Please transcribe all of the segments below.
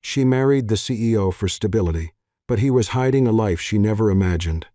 She married the CEO for stability, but he was hiding a life she never imagined.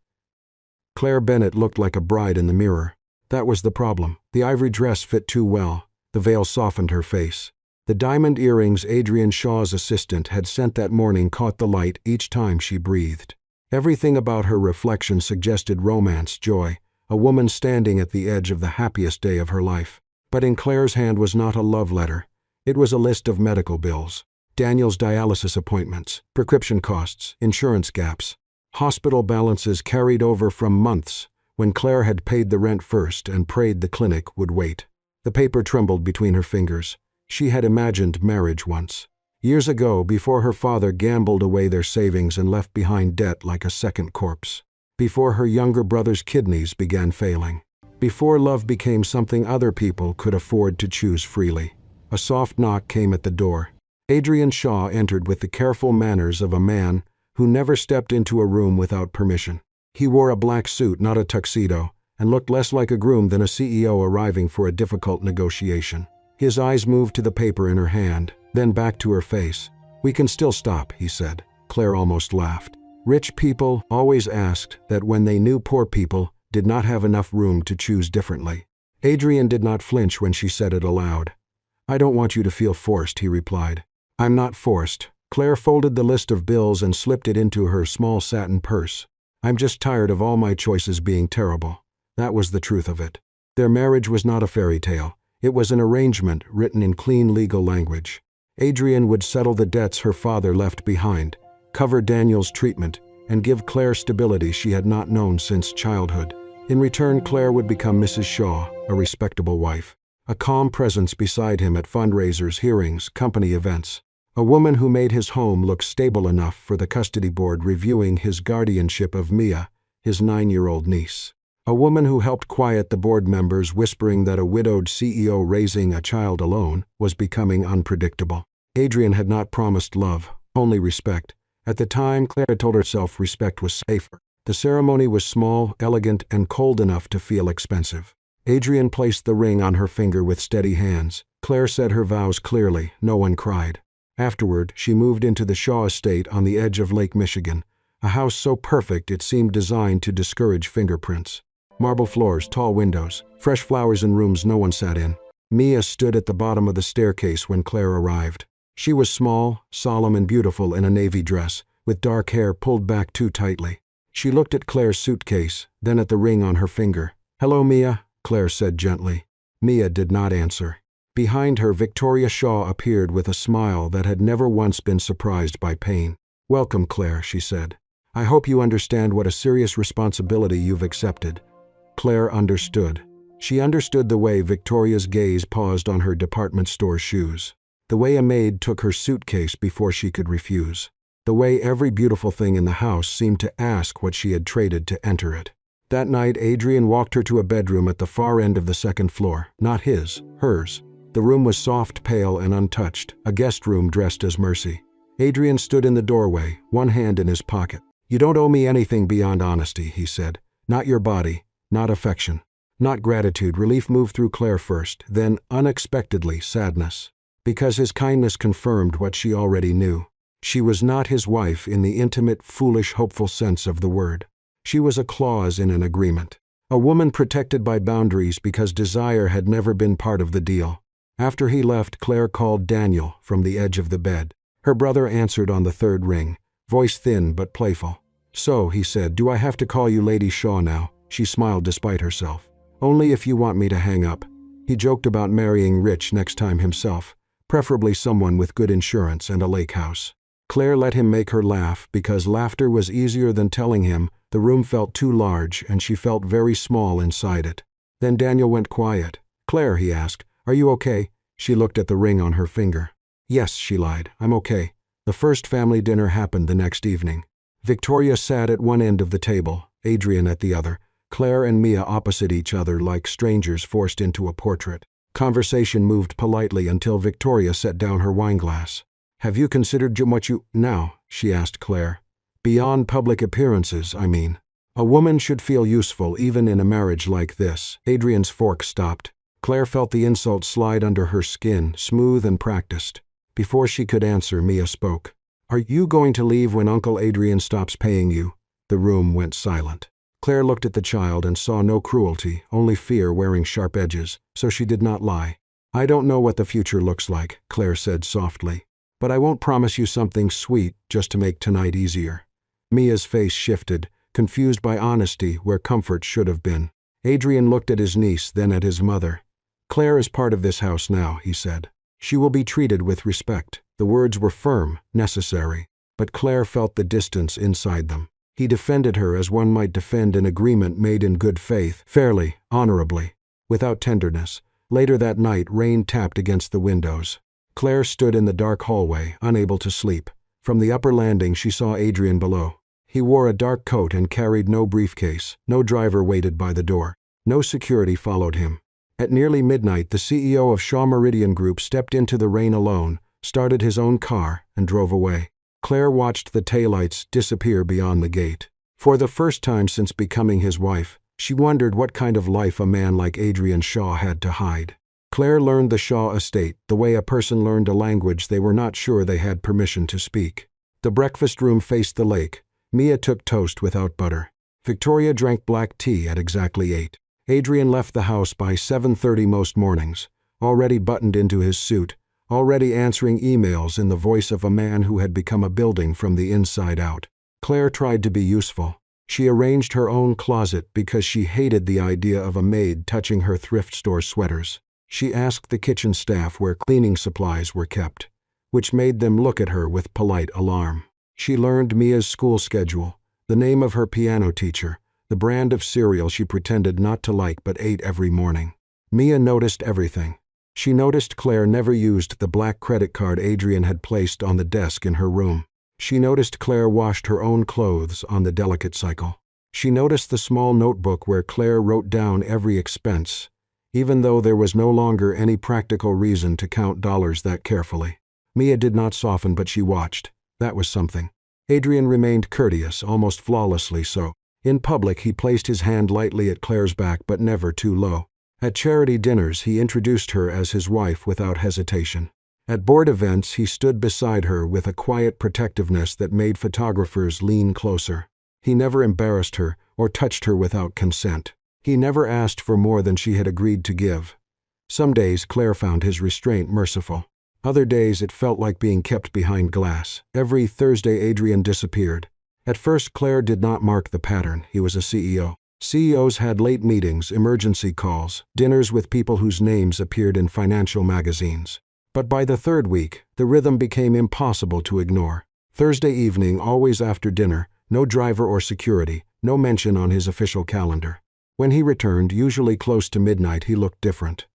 Claire Bennett looked like a bride in the mirror. That was the problem. The ivory dress fit too well. The veil softened her face. The diamond earrings Adrian Shaw's assistant had sent that morning caught the light each time she breathed. Everything about her reflection suggested romance, joy, a woman standing at the edge of the happiest day of her life. But in Claire's hand was not a love letter. It was a list of medical bills. Daniel's dialysis appointments, prescription costs, insurance gaps. Hospital balances carried over from months when Claire had paid the rent first and prayed the clinic would wait. The paper trembled between her fingers. She had imagined marriage once. Years ago, before her father gambled away their savings and left behind debt like a second corpse. Before her younger brother's kidneys began failing. Before love became something other people could afford to choose freely. A soft knock came at the door. Adrian Shaw entered with the careful manners of a man who never stepped into a room without permission. He wore a black suit, not a tuxedo, and looked less like a groom than a CEO arriving for a difficult negotiation. His eyes moved to the paper in her hand, then back to her face. "We can still stop," he said. Claire almost laughed. Rich people always asked that when they knew poor people did not have enough room to choose differently. Adrian did not flinch when she said it aloud. "I don't want you to feel forced," he replied. "I'm not forced." Claire folded the list of bills and slipped it into her small satin purse. "I'm just tired of all my choices being terrible." That was the truth of it. Their marriage was not a fairy tale. It was an arrangement written in clean legal language. Adrian would settle the debts her father left behind, cover Daniel's treatment, and give Claire stability she had not known since childhood. In return, Claire would become Mrs. Shaw, a respectable wife, a calm presence beside him at fundraisers, hearings, company events. A woman who made his home look stable enough for the custody board reviewing his guardianship of Mia, his 9-year-old niece. A woman who helped quiet the board members whispering that a widowed CEO raising a child alone was becoming unpredictable. Adrian had not promised love, only respect. At the time, Claire told herself respect was safer. The ceremony was small, elegant, and cold enough to feel expensive. Adrian placed the ring on her finger with steady hands. Claire said her vows clearly. No one cried. Afterward, she moved into the Shaw estate on the edge of Lake Michigan, a house so perfect it seemed designed to discourage fingerprints. Marble floors, tall windows, fresh flowers in rooms no one sat in. Mia stood at the bottom of the staircase when Claire arrived. She was small, solemn, and beautiful in a navy dress, with dark hair pulled back too tightly. She looked at Claire's suitcase, then at the ring on her finger. "Hello, Mia," Claire said gently. Mia did not answer. Behind her, Victoria Shaw appeared with a smile that had never once been surprised by pain. "Welcome, Claire," she said. "I hope you understand what a serious responsibility you've accepted." Claire understood. She understood the way Victoria's gaze paused on her department store shoes. The way a maid took her suitcase before she could refuse. The way every beautiful thing in the house seemed to ask what she had traded to enter it. That night, Adrian walked her to a bedroom at the far end of the second floor. Not his, hers. The room was soft, pale, and untouched, a guest room dressed as mercy. Adrian stood in the doorway, one hand in his pocket. "You don't owe me anything beyond honesty," he said. "Not your body, not affection, not gratitude." Relief moved through Claire first, then, unexpectedly, sadness. Because his kindness confirmed what she already knew. She was not his wife in the intimate, foolish, hopeful sense of the word. She was a clause in an agreement. A woman protected by boundaries because desire had never been part of the deal. After he left, Claire called Daniel from the edge of the bed. Her brother answered on the third ring, voice thin but playful. "So," he said, "do I have to call you Lady Shaw now?" She smiled despite herself. "Only if you want me to hang up." He joked about marrying rich next time himself, preferably someone with good insurance and a lake house. Claire let him make her laugh because laughter was easier than telling him the room felt too large and she felt very small inside it. Then Daniel went quiet. "Claire," he asked, "are you okay?" She looked at the ring on her finger. "Yes," she lied, "I'm okay." The first family dinner happened the next evening. Victoria sat at one end of the table, Adrian at the other, Claire and Mia opposite each other like strangers forced into a portrait. Conversation moved politely until Victoria set down her wineglass. "Have you considered what you now?" she asked Claire. "Beyond public appearances, I mean. A woman should feel useful even in a marriage like this." Adrian's fork stopped. Claire felt the insult slide under her skin, smooth and practiced. Before she could answer, Mia spoke. "Are you going to leave when Uncle Adrian stops paying you?" The room went silent. Claire looked at the child and saw no cruelty, only fear wearing sharp edges, so she did not lie. "I don't know what the future looks like," Claire said softly. "But I won't promise you something sweet just to make tonight easier." Mia's face shifted, confused by honesty where comfort should have been. Adrian looked at his niece, then at his mother. "Claire is part of this house now," he said. "She will be treated with respect." The words were firm, necessary, but Claire felt the distance inside them. He defended her as one might defend an agreement made in good faith, fairly, honorably, without tenderness. Later that night, rain tapped against the windows. Claire stood in the dark hallway, unable to sleep. From the upper landing she saw Adrian below. He wore a dark coat and carried no briefcase. No driver waited by the door. No security followed him. At nearly midnight, the CEO of Shaw Meridian Group stepped into the rain alone, started his own car, and drove away. Claire watched the taillights disappear beyond the gate. For the first time since becoming his wife, she wondered what kind of life a man like Adrian Shaw had to hide. Claire learned the Shaw estate the way a person learned a language they were not sure they had permission to speak. The breakfast room faced the lake. Mia took toast without butter. Victoria drank black tea at exactly 8. Adrian left the house by 7:30 most mornings, already buttoned into his suit, already answering emails in the voice of a man who had become a building from the inside out. Claire tried to be useful. She arranged her own closet because she hated the idea of a maid touching her thrift store sweaters. She asked the kitchen staff where cleaning supplies were kept, which made them look at her with polite alarm. She learned Mia's school schedule, the name of her piano teacher, the brand of cereal she pretended not to like but ate every morning. Mia noticed everything. She noticed Claire never used the black credit card Adrian had placed on the desk in her room. She noticed Claire washed her own clothes on the delicate cycle. She noticed the small notebook where Claire wrote down every expense, even though there was no longer any practical reason to count dollars that carefully. Mia did not soften, but she watched. That was something. Adrian remained courteous, almost flawlessly so. In public, he placed his hand lightly at Claire's back, but never too low. At charity dinners, he introduced her as his wife without hesitation. At board events, he stood beside her with a quiet protectiveness that made photographers lean closer. He never embarrassed her or touched her without consent. He never asked for more than she had agreed to give. Some days, Claire found his restraint merciful. Other days, it felt like being kept behind glass. Every Thursday, Adrian disappeared. At first, Claire did not mark the pattern. He was a CEO. CEOs had late meetings, emergency calls, dinners with people whose names appeared in financial magazines. But by the third week, the rhythm became impossible to ignore. Thursday evening, always after dinner, no driver or security, no mention on his official calendar. When he returned, usually close to midnight, he looked different.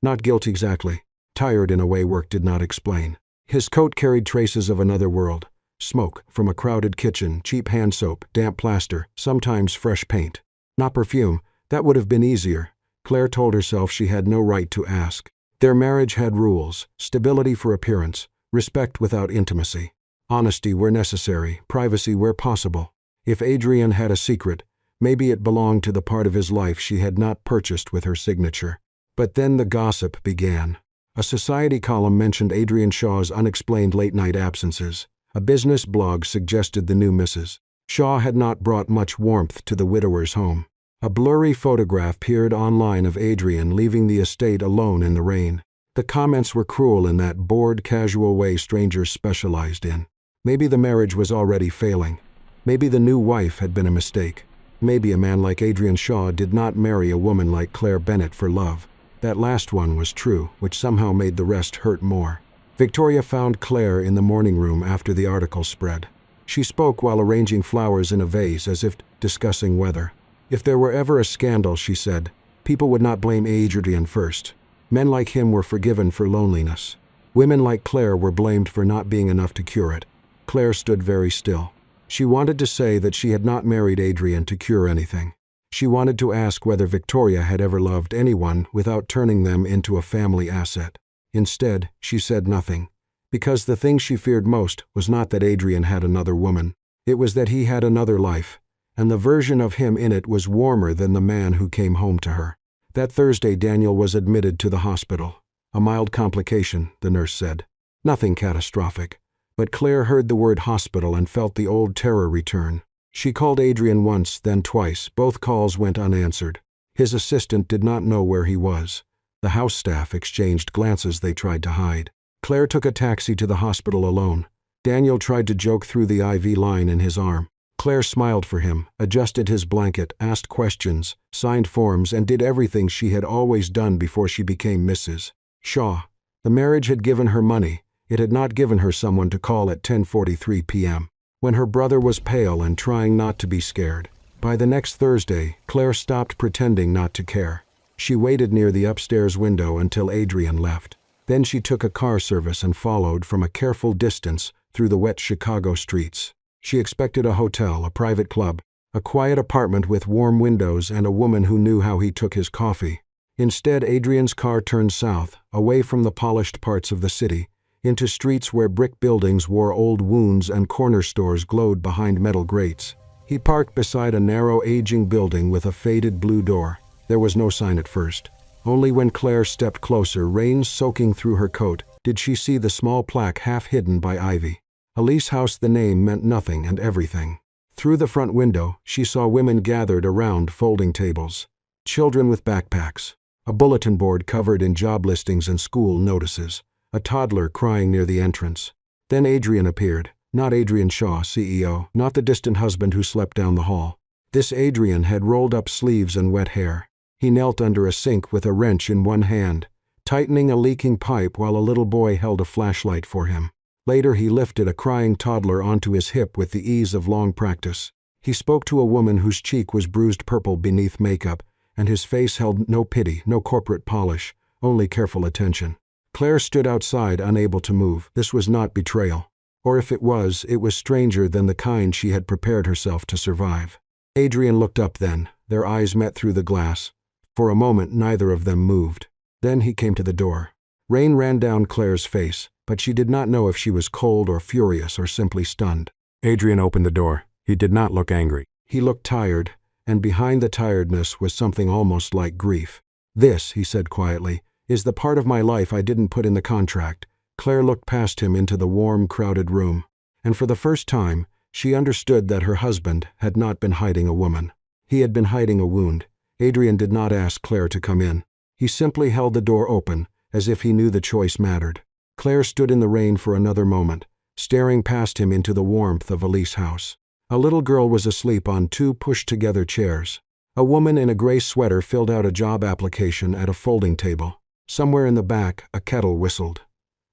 Not guilty exactly. Tired in a way work did not explain. His coat carried traces of another world. Smoke from a crowded kitchen, cheap hand soap, damp plaster, sometimes fresh paint. Not perfume. That would have been easier. Claire told herself she had no right to ask. Their marriage had rules, stability for appearance, respect without intimacy, honesty where necessary, privacy where possible. If Adrian had a secret, maybe it belonged to the part of his life she had not purchased with her signature. But then the gossip began. A society column mentioned Adrian Shaw's unexplained late-night absences. A business blog suggested the new Mrs. Shaw had not brought much warmth to the widower's home. A blurry photograph appeared online of Adrian leaving the estate alone in the rain. The comments were cruel in that bored, casual way strangers specialized in. Maybe the marriage was already failing. Maybe the new wife had been a mistake. Maybe a man like Adrian Shaw did not marry a woman like Claire Bennett for love. That last one was true, which somehow made the rest hurt more. Victoria found Claire in the morning room after the article spread. She spoke while arranging flowers in a vase as if discussing weather. If there were ever a scandal, she said, people would not blame Adrian first. Men like him were forgiven for loneliness. Women like Claire were blamed for not being enough to cure it. Claire stood very still. She wanted to say that she had not married Adrian to cure anything. She wanted to ask whether Victoria had ever loved anyone without turning them into a family asset. Instead, she said nothing, because the thing she feared most was not that Adrian had another woman. It was that he had another life, and the version of him in it was warmer than the man who came home to her. That Thursday, Daniel was admitted to the hospital. A mild complication, the nurse said. Nothing catastrophic. But Claire heard the word hospital and felt the old terror return. She called Adrian once, then twice. Both calls went unanswered. His assistant did not know where he was. The house staff exchanged glances they tried to hide. Claire took a taxi to the hospital alone. Daniel tried to joke through the IV line in his arm. Claire smiled for him, adjusted his blanket, asked questions, signed forms, and did everything she had always done before she became Mrs. Shaw. The marriage had given her money. It had not given her someone to call at 10:43 p.m. when her brother was pale and trying not to be scared. By the next Thursday, Claire stopped pretending not to care. She waited near the upstairs window until Adrian left. Then she took a car service and followed from a careful distance through the wet Chicago streets. She expected a hotel, a private club, a quiet apartment with warm windows and a woman who knew how he took his coffee. Instead, Adrian's car turned south, away from the polished parts of the city, into streets where brick buildings wore old wounds and corner stores glowed behind metal grates. He parked beside a narrow, aging building with a faded blue door. There was no sign at first. Only when Claire stepped closer, rain soaking through her coat, did she see the small plaque half hidden by ivy. Elise House. The name meant nothing and everything. Through the front window, she saw women gathered around folding tables, children with backpacks, a bulletin board covered in job listings and school notices, a toddler crying near the entrance. Then Adrian appeared, not Adrian Shaw, CEO, not the distant husband who slept down the hall. This Adrian had rolled up sleeves and wet hair. He knelt under a sink with a wrench in one hand, tightening a leaking pipe while a little boy held a flashlight for him. Later he lifted a crying toddler onto his hip with the ease of long practice. He spoke to a woman whose cheek was bruised purple beneath makeup, and his face held no pity, no corporate polish, only careful attention. Claire stood outside, unable to move. This was not betrayal. Or if it was stranger than the kind she had prepared herself to survive. Adrian looked up then. Their eyes met through the glass. For a moment, neither of them moved. Then he came to the door. Rain ran down Claire's face, but she did not know if she was cold or furious or simply stunned. Adrian opened the door. He did not look angry. He looked tired, and behind the tiredness was something almost like grief. "This," he said quietly, "is the part of my life I didn't put in the contract." Claire looked past him into the warm, crowded room, and for the first time, she understood that her husband had not been hiding a woman. He had been hiding a wound. Adrian did not ask Claire to come in. He simply held the door open, as if he knew the choice mattered. Claire stood in the rain for another moment, staring past him into the warmth of Elise House. A little girl was asleep on two pushed-together chairs. A woman in a gray sweater filled out a job application at a folding table. Somewhere in the back, a kettle whistled.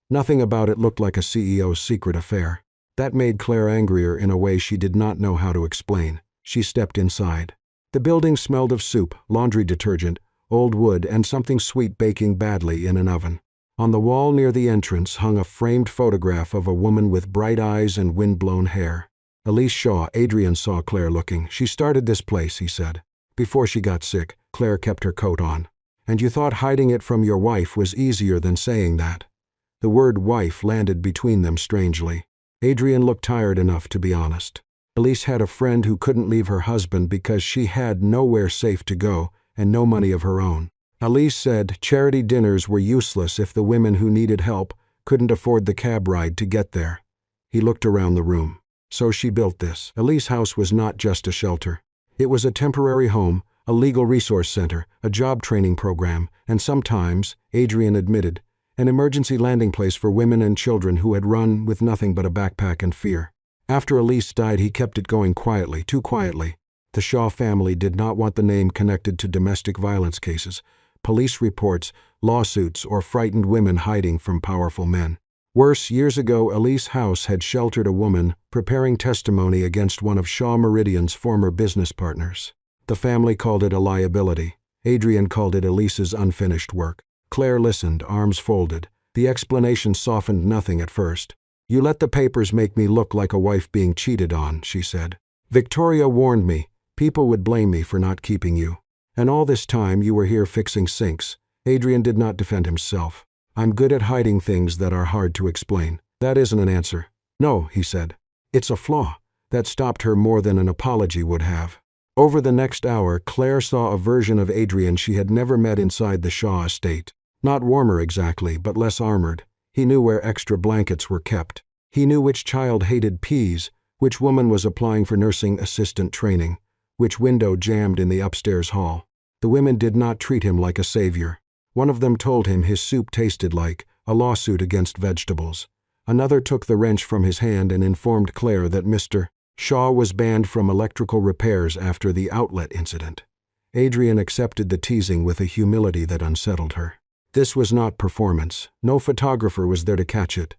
Nothing about it looked like a CEO's secret affair. That made Claire angrier in a way she did not know how to explain. She stepped inside. The building smelled of soup, laundry detergent, old wood, and something sweet baking badly in an oven. On the wall near the entrance hung a framed photograph of a woman with bright eyes and wind-blown hair. Elise Shaw. Adrian saw Claire looking. "She started this place," he said. "Before she got sick." Claire kept her coat on. "And you thought hiding it from your wife was easier than saying that." The word wife landed between them strangely. Adrian looked tired enough to be honest. Elise had a friend who couldn't leave her husband because she had nowhere safe to go and no money of her own. Elise said charity dinners were useless if the women who needed help couldn't afford the cab ride to get there. He looked around the room. So she built this. Elise House was not just a shelter. It was a temporary home, a legal resource center, a job training program, and sometimes, Adrian admitted, an emergency landing place for women and children who had run with nothing but a backpack and fear. After Elise died, he kept it going quietly, too quietly. The Shaw family did not want the name connected to domestic violence cases, police reports, lawsuits, or frightened women hiding from powerful men. Worse, years ago, Elise House had sheltered a woman preparing testimony against one of Shaw Meridian's former business partners. The family called it a liability. Adrian called it Elise's unfinished work. Claire listened, arms folded. The explanation softened nothing at first. "You let the papers make me look like a wife being cheated on," she said. "Victoria warned me. People would blame me for not keeping you. And all this time you were here fixing sinks." Adrian did not defend himself. "I'm good at hiding things that are hard to explain." "That isn't an answer." "No," he said. "It's a flaw." That stopped her more than an apology would have. Over the next hour, Claire saw a version of Adrian she had never met inside the Shaw estate. Not warmer exactly, but less armored. He knew where extra blankets were kept. He knew which child hated peas, which woman was applying for nursing assistant training, which window jammed in the upstairs hall. The women did not treat him like a savior. One of them told him his soup tasted like a lawsuit against vegetables. Another took the wrench from his hand and informed Claire that Mr. Shaw was banned from electrical repairs after the outlet incident. Adrian accepted the teasing with a humility that unsettled her. This was not performance. No photographer was there to catch it.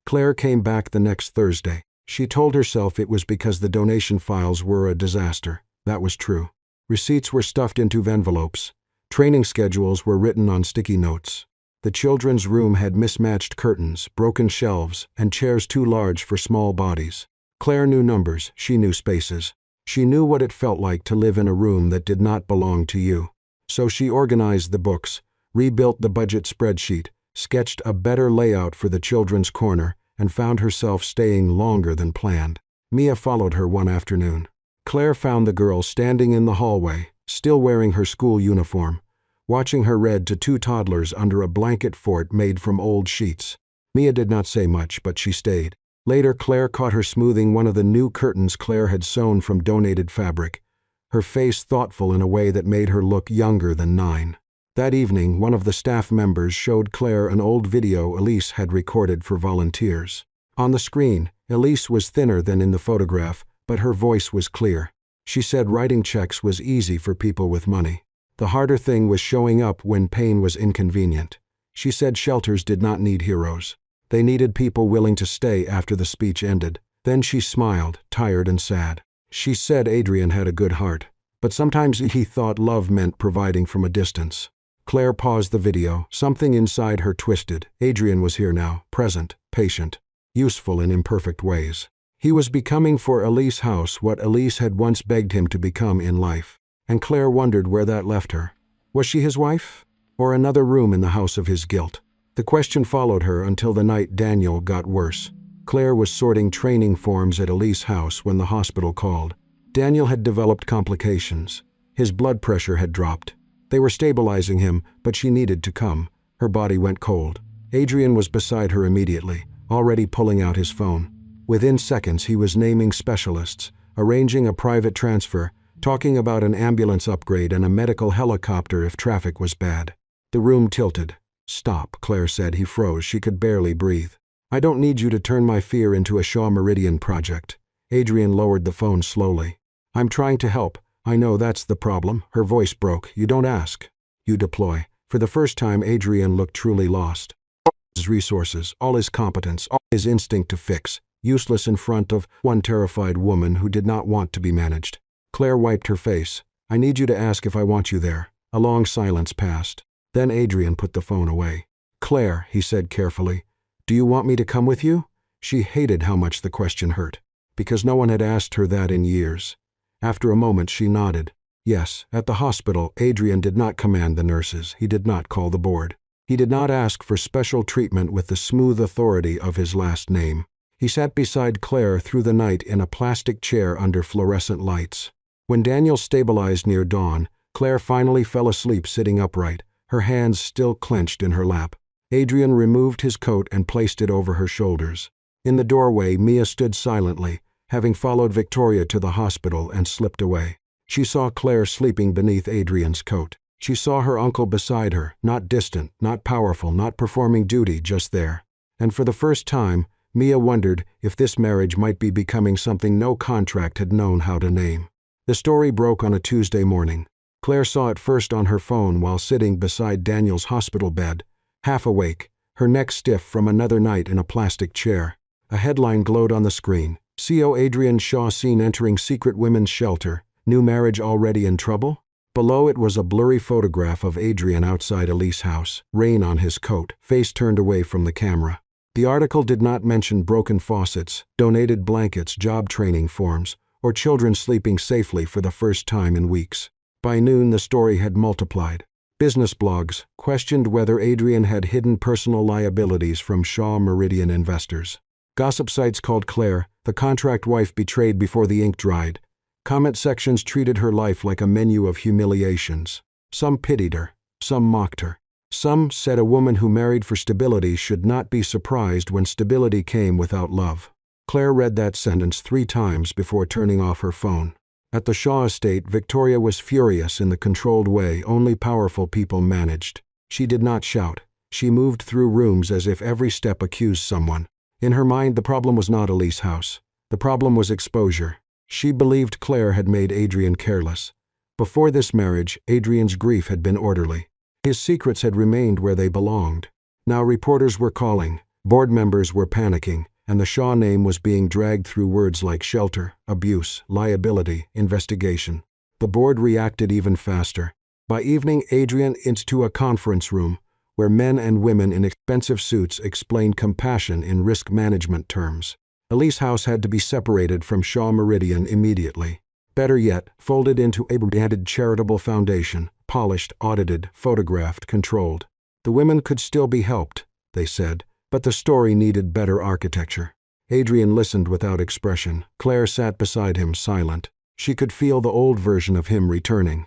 Claire came back the next Thursday. She told herself it was because the donation files were a disaster. That was true. Receipts were stuffed into envelopes. Training schedules were written on sticky notes. The children's room had mismatched curtains, broken shelves, and chairs too large for small bodies. Claire knew numbers, she knew spaces. She knew what it felt like to live in a room that did not belong to you. So she organized the books, rebuilt the budget spreadsheet, sketched a better layout for the children's corner, and found herself staying longer than planned. Mia followed her one afternoon. Claire found the girl standing in the hallway, still wearing her school uniform, watching her read to two toddlers under a blanket fort made from old sheets. Mia did not say much, but she stayed. Later, Claire caught her smoothing one of the new curtains Claire had sewn from donated fabric, her face thoughtful in a way that made her look younger than 9. That evening, one of the staff members showed Claire an old video Elise had recorded for volunteers. On the screen, Elise was thinner than in the photograph, but her voice was clear. She said writing checks was easy for people with money. The harder thing was showing up when pain was inconvenient. She said shelters did not need heroes. They needed people willing to stay after the speech ended. Then she smiled, tired and sad. She said Adrian had a good heart, but sometimes he thought love meant providing from a distance. Claire paused the video. Something inside her twisted. Adrian was here now, present, patient, useful in imperfect ways. He was becoming for Elise House what Elise had once begged him to become in life. And Claire wondered where that left her. Was she his wife? Or another room in the house of his guilt? The question followed her until the night Daniel got worse. Claire was sorting training forms at Elise House when the hospital called. Daniel had developed complications. His blood pressure had dropped. They were stabilizing him, but she needed to come. Her body went cold. Adrian was beside her immediately, already pulling out his phone. Within seconds, he was naming specialists, arranging a private transfer, talking about an ambulance upgrade and a medical helicopter if traffic was bad. The room tilted. "Stop," Claire said. He froze. She could barely breathe. "I don't need you to turn my fear into a Shaw Meridian project." Adrian lowered the phone slowly. "I'm trying to help. I know that's the problem." Her voice broke. "You don't ask. You deploy." For the first time, Adrian looked truly lost. All his resources, all his competence, all his instinct to fix, useless in front of one terrified woman who did not want to be managed. Claire wiped her face. "I need you to ask if I want you there." A long silence passed. Then Adrian put the phone away. "Claire," he said carefully, "do you want me to come with you?" She hated how much the question hurt, because no one had asked her that in years. After a moment, she nodded. Yes, at the hospital, Adrian did not command the nurses. He did not call the board. He did not ask for special treatment with the smooth authority of his last name. He sat beside Claire through the night in a plastic chair under fluorescent lights. When Daniel stabilized near dawn, Claire finally fell asleep sitting upright, her hands still clenched in her lap. Adrian removed his coat and placed it over her shoulders. In the doorway, Mia stood silently, having followed Victoria to the hospital and slipped away. She saw Claire sleeping beneath Adrian's coat. She saw her uncle beside her, not distant, not powerful, not performing duty, just there. And for the first time, Mia wondered if this marriage might be becoming something no contract had known how to name. The story broke on a Tuesday morning. Claire saw it first on her phone while sitting beside Daniel's hospital bed, half awake, her neck stiff from another night in a plastic chair. A headline glowed on the screen. CO Adrian Shaw seen entering secret women's shelter. New marriage already in trouble? Below it was a blurry photograph of Adrian outside Elise House, rain on his coat, face turned away from the camera. The article did not mention broken faucets, donated blankets, job training forms, or children sleeping safely for the first time in weeks. By noon, the story had multiplied. Business blogs questioned whether Adrian had hidden personal liabilities from Shaw Meridian investors. Gossip sites called Claire the contract wife betrayed before the ink dried. Comment sections treated her life like a menu of humiliations. Some pitied her, some mocked her. Some said a woman who married for stability should not be surprised when stability came without love. Claire read that sentence 3 times before turning off her phone. At the Shaw estate, Victoria was furious in the controlled way only powerful people managed. She did not shout. She moved through rooms as if every step accused someone. In her mind, the problem was not Elise House. The problem was exposure. She believed Claire had made Adrian careless. Before this marriage, Adrian's grief had been orderly. His secrets had remained where they belonged. Now reporters were calling, board members were panicking, and the Shaw name was being dragged through words like shelter, abuse, liability, investigation. The board reacted even faster. By evening, Adrian into a conference room, where men and women in expensive suits explained compassion in risk management terms. Elise House had to be separated from Shaw Meridian immediately. Better yet, folded into a branded charitable foundation, polished, audited, photographed, controlled. The women could still be helped, they said, but the story needed better architecture. Adrian listened without expression. Claire sat beside him, silent. She could feel the old version of him returning.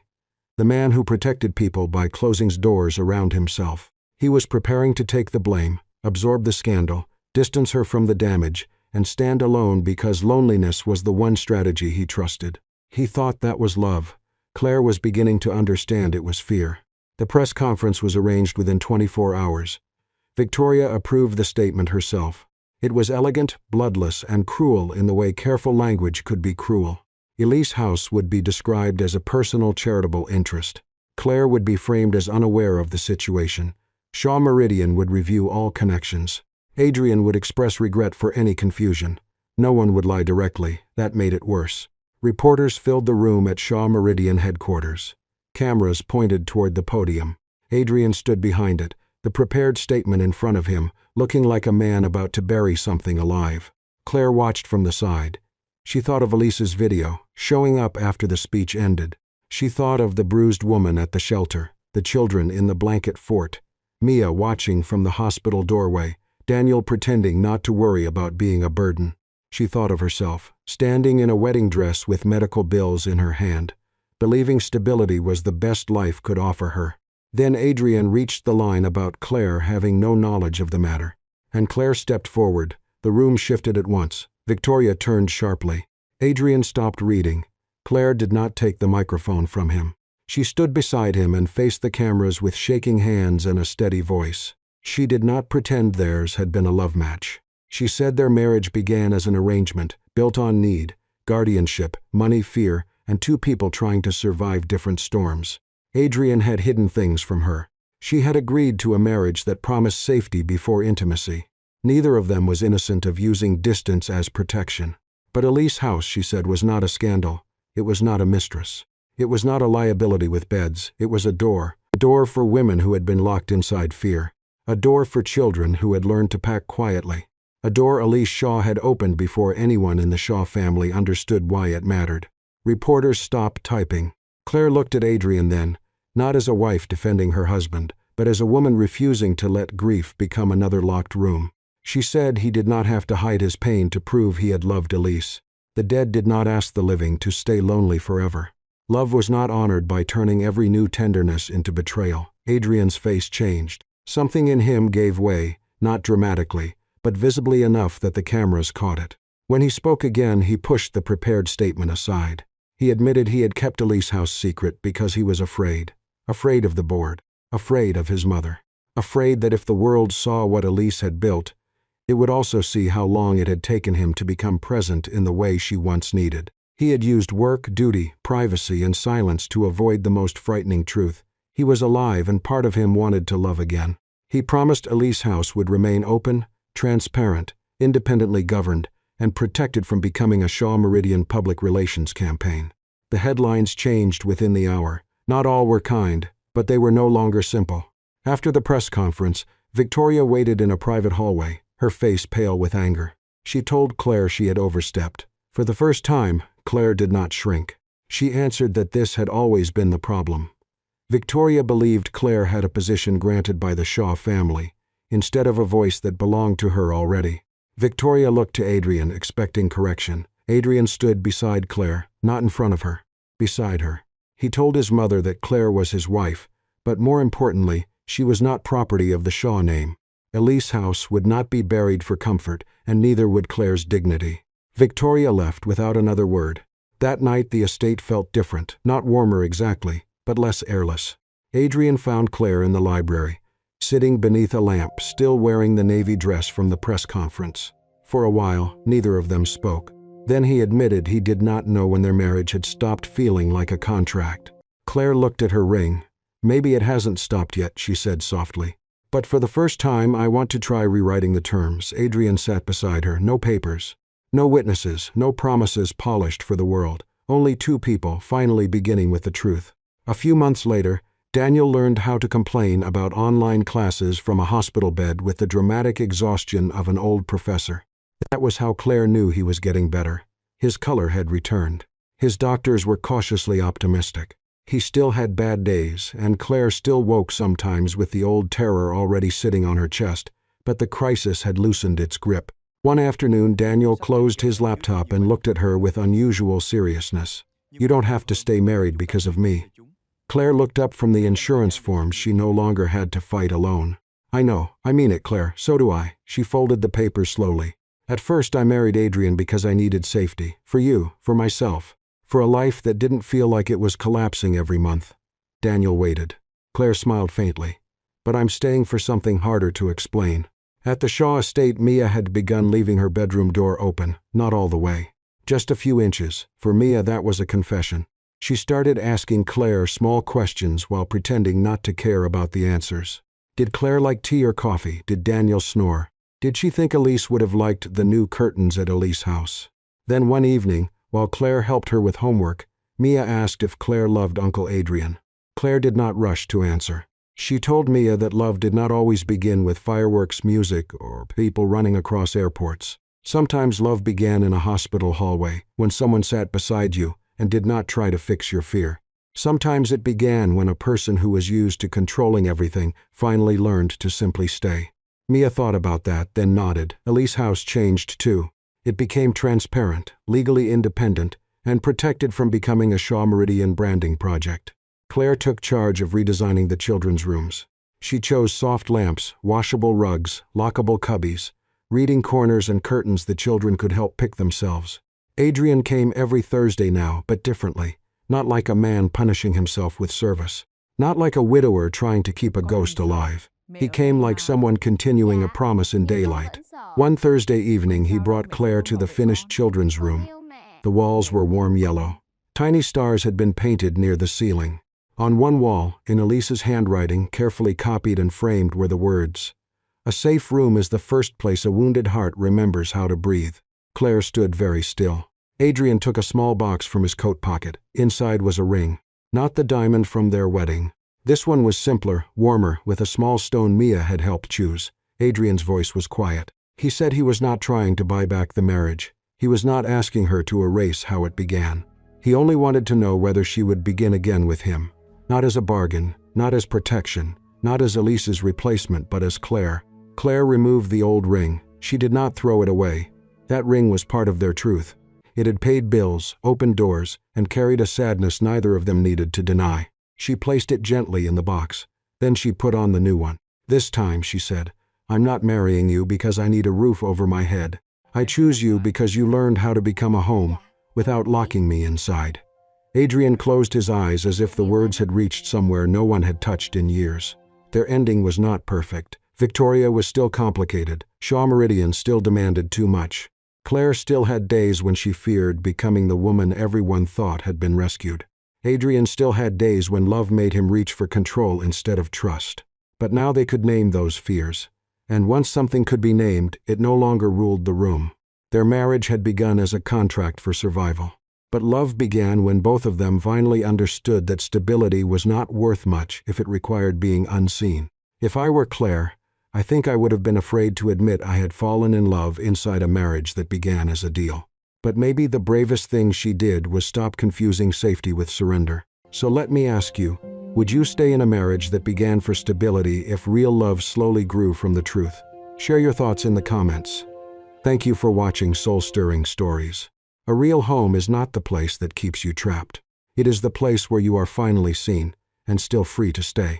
The man who protected people by closing doors around himself. He was preparing to take the blame, absorb the scandal, distance her from the damage, and stand alone because loneliness was the one strategy he trusted. He thought that was love. Claire was beginning to understand it was fear. The press conference was arranged within 24 hours. Victoria approved the statement herself. It was elegant, bloodless, and cruel in the way careful language could be cruel. Elise House would be described as a personal charitable interest. Claire would be framed as unaware of the situation. Shaw Meridian would review all connections. Adrian would express regret for any confusion. No one would lie directly. That made it worse. Reporters filled the room at Shaw Meridian headquarters. Cameras pointed toward the podium. Adrian stood behind it, the prepared statement in front of him, looking like a man about to bury something alive. Claire watched from the side. She thought of Elise's video, showing up after the speech ended. She thought of the bruised woman at the shelter, the children in the blanket fort, Mia watching from the hospital doorway, Daniel pretending not to worry about being a burden. She thought of herself, standing in a wedding dress with medical bills in her hand, believing stability was the best life could offer her. Then Adrian reached the line about Claire having no knowledge of the matter. And Claire stepped forward. The room shifted at once. Victoria turned sharply. Adrian stopped reading. Claire did not take the microphone from him. She stood beside him and faced the cameras with shaking hands and a steady voice. She did not pretend theirs had been a love match. She said their marriage began as an arrangement, built on need, guardianship, money, fear, and 2 people trying to survive different storms. Adrian had hidden things from her. She had agreed to a marriage that promised safety before intimacy. Neither of them was innocent of using distance as protection. But Elise House, she said, was not a scandal. It was not a mistress. It was not a liability with beds. It was a door for women who had been locked inside fear. A door for children who had learned to pack quietly. A door Elise Shaw had opened before anyone in the Shaw family understood why it mattered. Reporters stopped typing. Claire looked at Adrian then, not as a wife defending her husband, but as a woman refusing to let grief become another locked room. She said he did not have to hide his pain to prove he had loved Elise. The dead did not ask the living to stay lonely forever. Love was not honored by turning every new tenderness into betrayal. Adrian's face changed. Something in him gave way, not dramatically, but visibly enough that the cameras caught it. When he spoke again, he pushed the prepared statement aside. He admitted he had kept Elise House secret because he was afraid. Afraid of the board. Afraid of his mother. Afraid that if the world saw what Elise had built, it would also see how long it had taken him to become present in the way she once needed. He had used work, duty, privacy, and silence to avoid the most frightening truth. He was alive and part of him wanted to love again. He promised Elise House would remain open, transparent, independently governed, and protected from becoming a Shaw Meridian public relations campaign. The headlines changed within the hour. Not all were kind, but they were no longer simple. After the press conference, Victoria waited in a private hallway, her face pale with anger. She told Claire she had overstepped. For the first time, Claire did not shrink. She answered that this had always been the problem. Victoria believed Claire had a position granted by the Shaw family, instead of a voice that belonged to her already. Victoria looked to Adrian, expecting correction. Adrian stood beside Claire, not in front of her, beside her. He told his mother that Claire was his wife, but more importantly, She was not property of the Shaw name. Elise House would not be buried for comfort, and neither would Claire's dignity. Victoria left without another word. That night the estate felt different, not warmer exactly, but less airless. Adrian found Claire in the library, sitting beneath a lamp, still wearing the navy dress from the press conference. For a while, neither of them spoke. Then he admitted he did not know when their marriage had stopped feeling like a contract. Claire looked at her ring. "Maybe it hasn't stopped yet," she said softly. "But for the first time, I want to try rewriting the terms." Adrian sat beside her. No papers, no witnesses, no promises polished for the world. Only two people, finally beginning with the truth. A few months later, Daniel learned how to complain about online classes from a hospital bed with the dramatic exhaustion of an old professor. That was how Claire knew he was getting better. His color had returned. His doctors were cautiously optimistic. He still had bad days, and Claire still woke sometimes with the old terror already sitting on her chest, but the crisis had loosened its grip. One afternoon, Daniel closed his laptop and looked at her with unusual seriousness. "You don't have to stay married because of me." Claire looked up from the insurance forms she no longer had to fight alone. "I know. I mean it, Claire. So do I." She folded the papers slowly. "At first I married Adrian because I needed safety. For you, for myself. For a life that didn't feel like it was collapsing every month." Daniel waited. Claire smiled faintly. "But I'm staying for something harder to explain." At the Shaw estate, Mia had begun leaving her bedroom door open, not all the way. Just a few inches. For Mia, that was a confession. She started asking Claire small questions while pretending not to care about the answers. Did Claire like tea or coffee? Did Daniel snore? Did she think Elise would have liked the new curtains at Elise House? Then one evening, while Claire helped her with homework, Mia asked if Claire loved Uncle Adrian. Claire did not rush to answer. She told Mia that love did not always begin with fireworks, music, or people running across airports. Sometimes love began in a hospital hallway, when someone sat beside you and did not try to fix your fear. Sometimes it began when a person who was used to controlling everything finally learned to simply stay. Mia thought about that, then nodded. Elise House changed too. It became transparent, legally independent, and protected from becoming a Shaw Meridian branding project. Claire took charge of redesigning the children's rooms. She chose soft lamps, washable rugs, lockable cubbies, reading corners and curtains the children could help pick themselves. Adrian came every Thursday now, but differently. Not like a man punishing himself with service. Not like a widower trying to keep a ghost alive. He came like someone continuing a promise in daylight. One Thursday evening, he brought Claire to the finished children's room. The walls were warm yellow. Tiny stars had been painted near the ceiling. On one wall, in Elise's handwriting, carefully copied and framed, were the words, "A safe room is the first place a wounded heart remembers how to breathe." Claire stood very still. Adrian took a small box from his coat pocket. Inside was a ring. Not the diamond from their wedding. This one was simpler, warmer, with a small stone Mia had helped choose. Adrian's voice was quiet. He said he was not trying to buy back the marriage. He was not asking her to erase how it began. He only wanted to know whether she would begin again with him. Not as a bargain, not as protection, not as Elise's replacement, but as Claire. Claire removed the old ring. She did not throw it away. That ring was part of their truth. It had paid bills, opened doors, and carried a sadness neither of them needed to deny. She placed it gently in the box. Then she put on the new one. "This time," she said, "I'm not marrying you because I need a roof over my head. I choose you because you learned how to become a home without locking me inside." Adrian closed his eyes as if the words had reached somewhere no one had touched in years. Their ending was not perfect. Victoria was still complicated. Shaw Meridian still demanded too much. Claire still had days when she feared becoming the woman everyone thought had been rescued. Adrian still had days when love made him reach for control instead of trust. But now they could name those fears. And once something could be named, it no longer ruled the room. Their marriage had begun as a contract for survival. But love began when both of them finally understood that stability was not worth much if it required being unseen. If I were Claire, I think I would have been afraid to admit I had fallen in love inside a marriage that began as a deal. But maybe the bravest thing she did was stop confusing safety with surrender. So let me ask you, would you stay in a marriage that began for stability if real love slowly grew from the truth? Share your thoughts in the comments. Thank you for watching Soul-Stirring Stories. A real home is not the place that keeps you trapped. It is the place where you are finally seen and still free to stay.